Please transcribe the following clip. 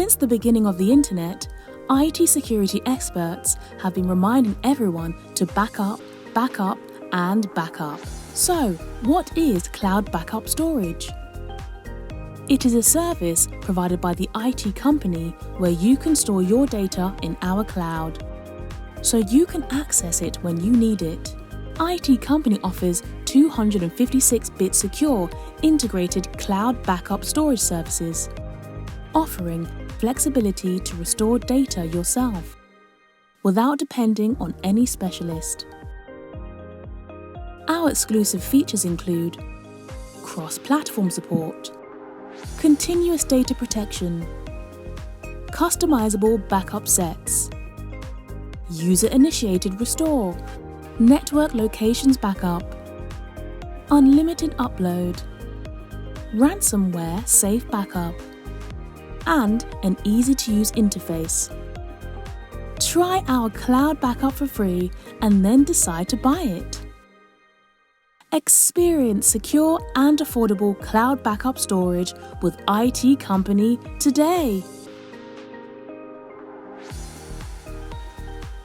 Since the beginning of the internet, IT security experts have been reminding everyone to back up, and back up. So, what is cloud backup storage? It is a service provided by the IT company where you can store your data in our cloud, so you can access it when you need it. IT company offers 256-bit secure integrated cloud backup storage services, offering flexibility to restore data yourself without depending on any specialist. Our exclusive features include cross-platform support, continuous data protection, customizable backup sets, user-initiated restore, network locations backup, unlimited upload, ransomware safe backup, and an easy-to-use interface. Try our cloud backup for free and then decide to buy it. Experience secure and affordable cloud backup storage with IT company today.